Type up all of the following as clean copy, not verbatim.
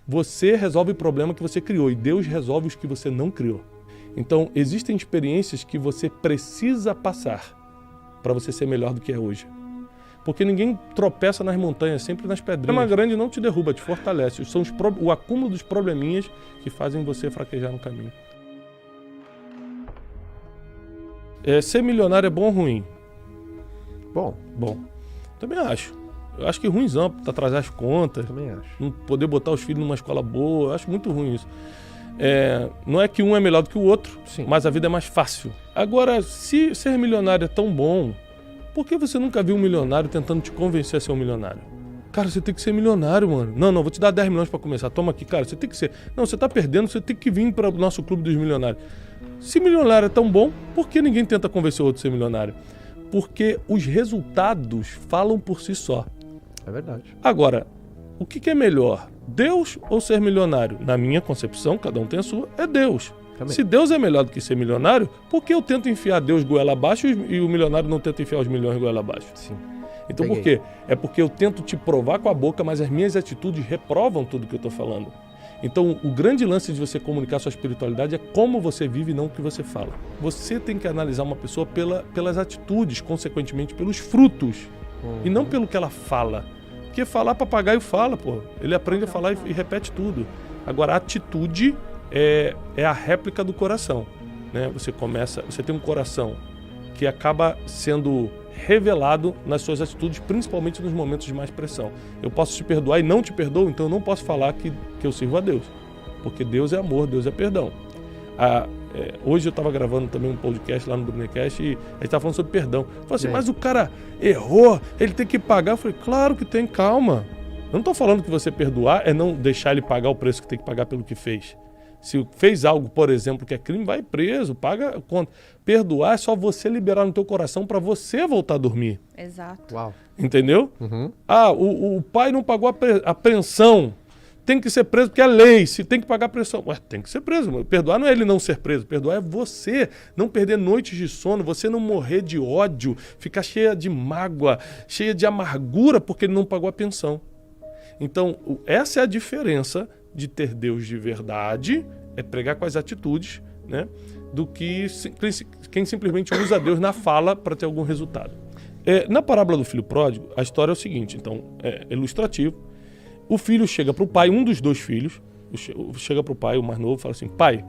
Você resolve o problema que você criou e Deus resolve os que você não criou. Então, existem experiências que você precisa passar para você ser melhor do que é hoje. Porque ninguém tropeça nas montanhas, sempre nas pedrinhas. O problema grande não te derruba, te fortalece. São o acúmulo dos probleminhas que fazem você fraquejar no caminho. Ser milionário é bom ou ruim? Bom. Também acho. Eu acho que ruimzão, pra trazer as contas. Também acho. Não poder botar os filhos numa escola boa. Eu acho muito ruim isso. Não é que um é melhor do que o outro, Sim. mas a vida é mais fácil. Agora, se ser milionário é tão bom, por que você nunca viu um milionário tentando te convencer a ser um milionário? Cara, você tem que ser milionário, mano. Não, vou te dar 10 milhões pra começar. Toma aqui, cara, você tem que ser. Não, você tá perdendo, você tem que vir para o nosso clube dos milionários. Se milionário é tão bom, por que ninguém tenta convencer o outro a ser milionário? Porque os resultados falam por si só. É verdade. Agora, o que é melhor? Deus ou ser milionário? Na minha concepção, cada um tem a sua, é Deus. Também. Se Deus é melhor do que ser milionário, por que eu tento enfiar Deus goela abaixo e o milionário não tenta enfiar os milhões goela abaixo? Sim. Então Peguei. por quê? É porque eu tento te provar com a boca, mas as minhas atitudes reprovam tudo que eu estou falando. Então o grande lance de você comunicar sua espiritualidade é como você vive e não o que você fala. Você tem que analisar uma pessoa pelas atitudes, consequentemente pelos frutos, e não pelo que ela fala. Porque falar, papagaio fala, pô. Ele aprende a falar e repete tudo. Agora a atitude é a réplica do coração, né? Você tem um coração que acaba sendo revelado nas suas atitudes, principalmente nos momentos de mais pressão. Eu posso te perdoar e não te perdoo, então eu não posso falar que eu sirvo a Deus, porque Deus é amor, Deus é perdão. Hoje eu estava gravando também um podcast lá no Brunecast e a gente estava falando sobre perdão. Eu falei assim, mas o cara errou, ele tem que pagar. Eu falei, claro que tem, calma. Eu não estou falando que você perdoar é não deixar ele pagar o preço que tem que pagar pelo que fez. Se fez algo, por exemplo, que é crime, vai preso, paga a conta. Perdoar é só você liberar no teu coração para você voltar a dormir. Exato. Uau. Entendeu? Uhum. O pai não pagou a pensão. Tem que ser preso porque é lei. Se tem que pagar a pensão, tem que ser preso. Perdoar não é ele não ser preso. Perdoar é você não perder noites de sono, você não morrer de ódio, ficar cheia de mágoa, cheia de amargura porque ele não pagou a pensão. Então, essa é a diferença de ter Deus de verdade, é pregar com as atitudes, né, do que quem simplesmente usa Deus na fala para ter algum resultado. Na parábola do filho pródigo, a história é o seguinte, então, é ilustrativo. O filho chega para o pai, um dos dois filhos, chega para o pai, o mais novo, fala assim, pai,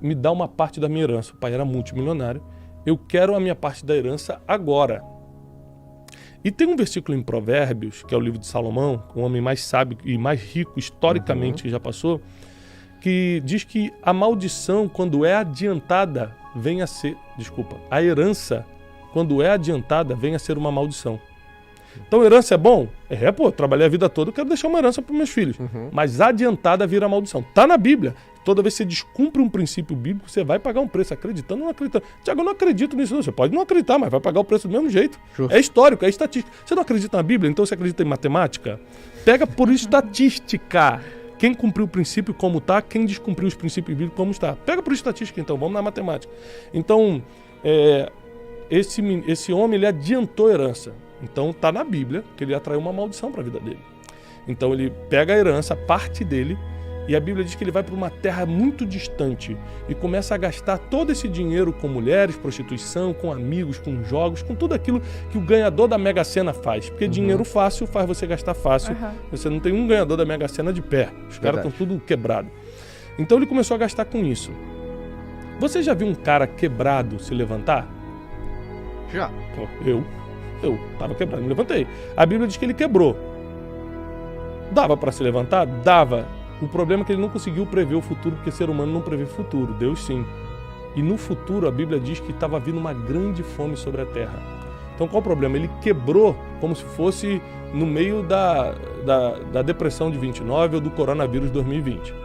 me dá uma parte da minha herança. O pai era multimilionário, eu quero a minha parte da herança agora. E tem um versículo em Provérbios, que é o livro de Salomão, o homem mais sábio e mais rico historicamente que já passou, que diz que a maldição, quando é adiantada, a herança, quando é adiantada, vem a ser uma maldição. Então, herança é bom? Eu trabalhei a vida toda, eu quero deixar uma herança para meus filhos. Mas adiantada vira maldição. Está na Bíblia. Toda vez que você descumpre um princípio bíblico, você vai pagar um preço, acreditando ou não acreditando. Tiago, eu não acredito nisso não. Você pode não acreditar, mas vai pagar o preço do mesmo jeito. Justo. É histórico, é estatística. Você não acredita na Bíblia, então você acredita em matemática? Pega por estatística. Quem cumpriu o princípio como está, quem descumpriu os princípios bíblicos como está. Pega por estatística então, vamos na matemática. Então, esse homem, ele adiantou a herança. Então está na Bíblia que ele atraiu uma maldição para a vida dele. Então ele pega a herança, parte dele, e a Bíblia diz que ele vai para uma terra muito distante e começa a gastar todo esse dinheiro com mulheres, prostituição, com amigos, com jogos, com tudo aquilo que o ganhador da Mega Sena faz. Porque dinheiro fácil faz você gastar fácil. Você não tem um ganhador da Mega Sena de pé. Os caras estão tudo quebrados. Então ele começou a gastar com isso. Você já viu um cara quebrado se levantar? Já. Eu estava quebrado, me levantei. A Bíblia diz que ele quebrou. Dava para se levantar? Dava. O problema é que ele não conseguiu prever o futuro, porque ser humano não prevê futuro, Deus sim. E no futuro a Bíblia diz que estava vindo uma grande fome sobre a terra. Então qual o problema? Ele quebrou como se fosse no meio da depressão de 29 ou do coronavírus 2020.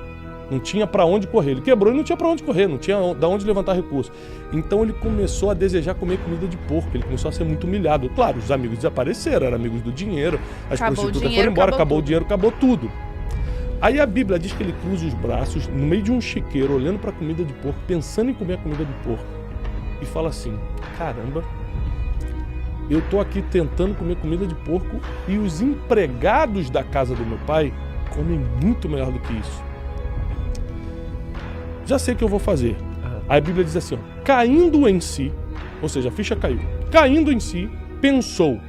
Não tinha para onde correr. Ele quebrou e não tinha para onde correr, não tinha de onde levantar recursos. Então ele começou a desejar comer comida de porco, ele começou a ser muito humilhado. Claro, os amigos desapareceram, eram amigos do dinheiro, as prostitutas foram embora, acabou o dinheiro, acabou tudo. Aí a Bíblia diz que ele cruza os braços no meio de um chiqueiro, olhando para a comida de porco, pensando em comer a comida de porco. E fala assim, caramba, eu tô aqui tentando comer comida de porco e os empregados da casa do meu pai comem muito melhor do que isso. Já sei o que eu vou fazer. Aí a Bíblia diz assim, ó, caindo em si, ou seja, a ficha caiu. Caindo em si, pensou,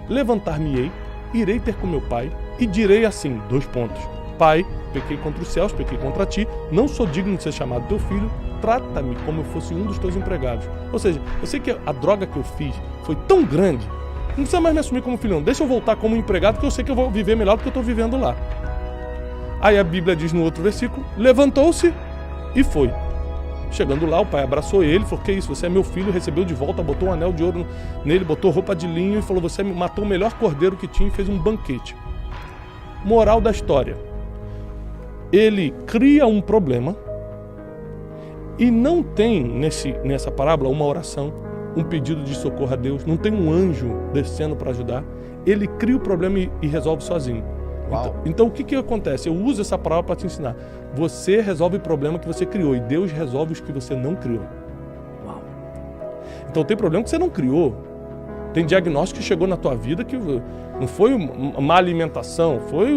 levantar-me-ei, irei ter com meu pai e direi assim, 2 pontos. Pai, pequei contra os céus, pequei contra ti, não sou digno de ser chamado teu filho, trata-me como eu fosse um dos teus empregados. Ou seja, eu sei que a droga que eu fiz foi tão grande, não precisa mais me assumir como filho, não. Deixa eu voltar como empregado, que eu sei que eu vou viver melhor do que eu estou vivendo lá. Aí a Bíblia diz no outro versículo, levantou-se e foi. Chegando lá, o pai abraçou ele, falou, que isso, você é meu filho, recebeu de volta, botou um anel de ouro nele, botou roupa de linho e falou, você matou o melhor cordeiro que tinha e fez um banquete. Moral da história. Ele cria um problema e não tem nessa parábola uma oração, um pedido de socorro a Deus, não tem um anjo descendo para ajudar. Ele cria o problema e resolve sozinho. Então o que acontece? Eu uso essa parábola para te ensinar. Você resolve o problema que você criou e Deus resolve os que você não criou. Uau. Então tem problema que você não criou. Tem diagnóstico que chegou na tua vida que não foi uma má alimentação, foi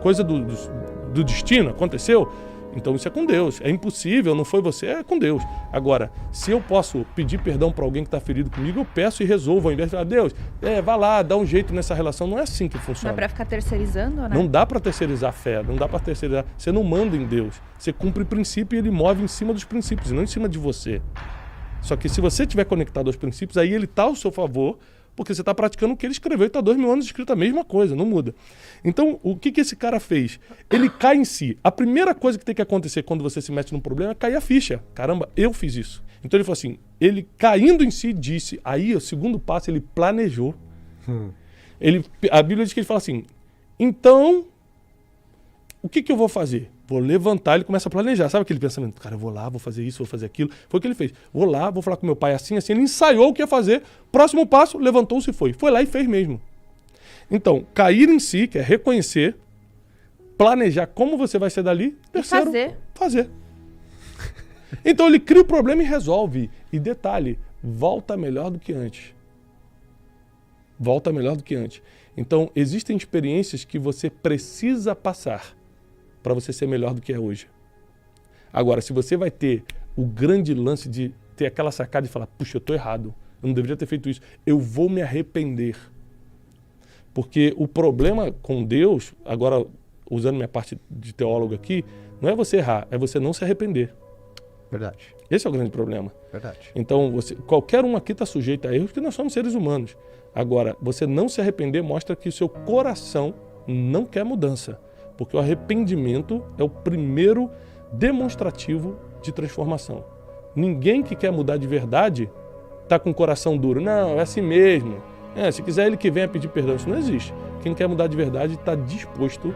coisa do destino, aconteceu. Então isso é com Deus. É impossível, não foi você, é com Deus. Agora, se eu posso pedir perdão para alguém que está ferido comigo, eu peço e resolvo, ao invés de falar, Deus, vai lá, dá um jeito nessa relação. Não é assim que funciona. Não é para ficar terceirizando, né? Não dá para terceirizar a fé, não dá para terceirizar. Você não manda em Deus. Você cumpre princípio e ele move em cima dos princípios, e não em cima de você. Só que se você estiver conectado aos princípios, aí ele está ao seu favor, porque você está praticando o que ele escreveu e está 2000 anos escrito a mesma coisa, não muda. Então, o que esse cara fez? Ele cai em si. A primeira coisa que tem que acontecer quando você se mete num problema é cair a ficha. Caramba, eu fiz isso. Então ele falou assim, ele caindo em si disse, aí o segundo passo ele planejou. A Bíblia diz que ele fala assim, então, o que eu vou fazer? Vou levantar, ele começa a planejar. Sabe aquele pensamento? Cara, eu vou lá, vou fazer isso, vou fazer aquilo. Foi o que ele fez. Vou lá, vou falar com meu pai assim, assim. Ele ensaiou o que ia fazer. Próximo passo, levantou-se e foi. Foi lá e fez mesmo. Então, cair em si, que é reconhecer, planejar como você vai sair dali. Terceiro, fazer. Então ele cria o problema e resolve. E detalhe, volta melhor do que antes. Volta melhor do que antes. Então, existem experiências que você precisa passar para você ser melhor do que é hoje. Agora, se você vai ter o grande lance de ter aquela sacada e falar, puxa, eu estou errado, eu não deveria ter feito isso, eu vou me arrepender. Porque o problema com Deus, agora usando minha parte de teólogo aqui, não é você errar, é você não se arrepender. Verdade. Esse é o grande problema. Verdade. Então, qualquer um aqui está sujeito a erros, porque nós somos seres humanos. Agora, você não se arrepender mostra que o seu coração não quer mudança. Porque o arrependimento é o primeiro demonstrativo de transformação. Ninguém que quer mudar de verdade está com o coração duro. Não, é assim mesmo. Se quiser ele que venha pedir perdão. Isso não existe. Quem quer mudar de verdade está disposto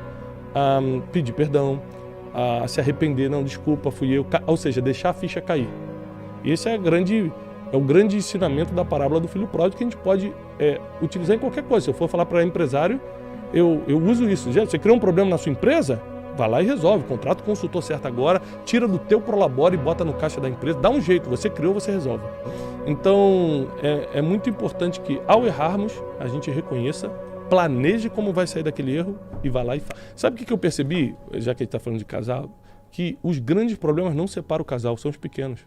a pedir perdão, a se arrepender. Não, desculpa, fui eu. Ou seja, deixar a ficha cair. E esse é o grande ensinamento da parábola do filho pródigo que a gente pode utilizar em qualquer coisa. Se eu for falar para empresário, eu uso isso. Você criou um problema na sua empresa? Vai lá e resolve. Contrata o consultor certo agora, tira do teu prolabore e bota no caixa da empresa. Dá um jeito. Você criou, você resolve. Então, é muito importante que, ao errarmos, a gente reconheça, planeje como vai sair daquele erro e vá lá e faz. Sabe o que eu percebi, já que a gente está falando de casal? Que os grandes problemas não separam o casal, são os pequenos.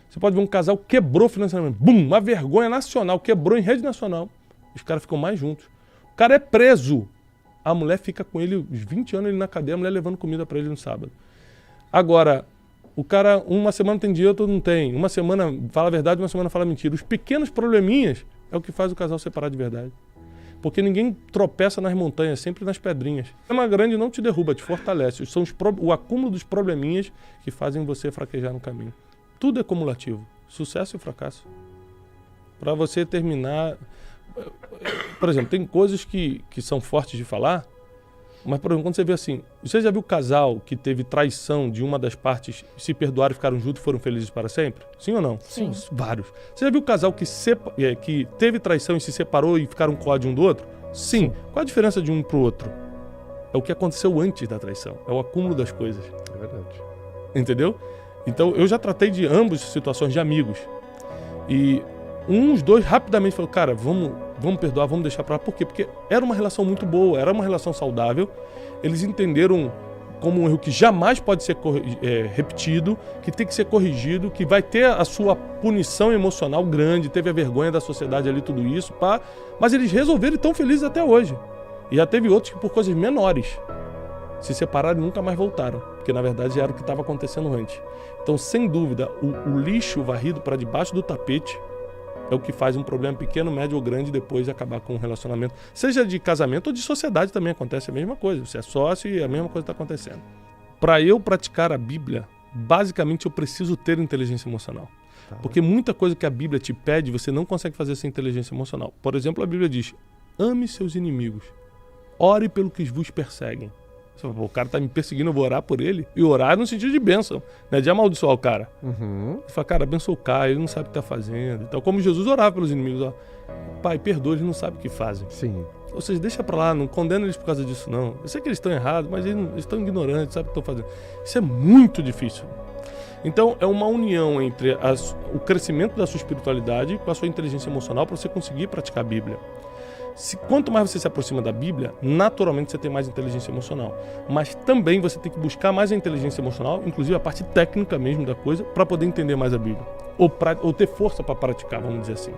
Você pode ver um casal quebrou financeiramente. Bum! Uma vergonha nacional. Quebrou em rede nacional. Os caras ficam mais juntos. O cara é preso. A mulher fica com ele uns 20 anos ele na cadeia, a mulher levando comida para ele no sábado. Agora, o cara, uma semana tem dinheiro, outro não tem. Uma semana fala a verdade, uma semana fala mentira. Os pequenos probleminhas é o que faz o casal separar de verdade. Porque ninguém tropeça nas montanhas, sempre nas pedrinhas. O problema grande não te derruba, te fortalece. São o acúmulo dos probleminhas que fazem você fraquejar no caminho. Tudo é cumulativo. Sucesso e fracasso. Para você terminar... Por exemplo, tem coisas que são fortes de falar, mas, por exemplo, quando você vê assim, você já viu casal que teve traição de uma das partes, se perdoaram e ficaram juntos e foram felizes para sempre? Sim ou não? Sim. Vários. Você já viu casal que teve traição e se separou e ficaram com ódio um do outro? Sim. Qual a diferença de um para o outro? É o que aconteceu antes da traição. É o acúmulo das coisas. É verdade. Entendeu? Então, eu já tratei de ambas situações de amigos. E Uns dois rapidamente falaram, cara, vamos perdoar, vamos deixar pra lá. Por quê? Porque era uma relação muito boa, era uma relação saudável. Eles entenderam como um erro que jamais pode ser repetido, que tem que ser corrigido, que vai ter a sua punição emocional grande, teve a vergonha da sociedade ali, tudo isso, pá. Mas eles resolveram e estão felizes até hoje. E já teve outros que por coisas menores se separaram e nunca mais voltaram, porque na verdade era o que estava acontecendo antes. Então, sem dúvida, o lixo varrido para debaixo do tapete é o que faz um problema pequeno, médio ou grande depois acabar com um relacionamento. Seja de casamento ou de sociedade também acontece a mesma coisa. Você é sócio e a mesma coisa está acontecendo. Para eu praticar a Bíblia, basicamente eu preciso ter inteligência emocional. Porque muita coisa que a Bíblia te pede, você não consegue fazer sem inteligência emocional. Por exemplo, a Bíblia diz, ame seus inimigos, ore pelo que vos perseguem. Você fala, o cara está me perseguindo, eu vou orar por ele. E orar no sentido de bênção, né? De amaldiçoar o cara. Você fala, cara, abençoa o cara, ele não sabe o que está fazendo. Então, como Jesus orava pelos inimigos, ó, Pai, perdoa, eles não sabem o que fazem. Sim. Ou seja, deixa pra lá, não condena eles por causa disso, não. Eu sei que eles estão errados, mas eles estão ignorantes, sabem o que estão fazendo. Isso é muito difícil. Então, é uma união entre o crescimento da sua espiritualidade com a sua inteligência emocional para você conseguir praticar a Bíblia. Quanto mais você se aproxima da Bíblia, naturalmente você tem mais inteligência emocional. Mas também você tem que buscar mais a inteligência emocional, inclusive a parte técnica mesmo da coisa, para poder entender mais a Bíblia. Ou ter força para praticar, vamos dizer assim.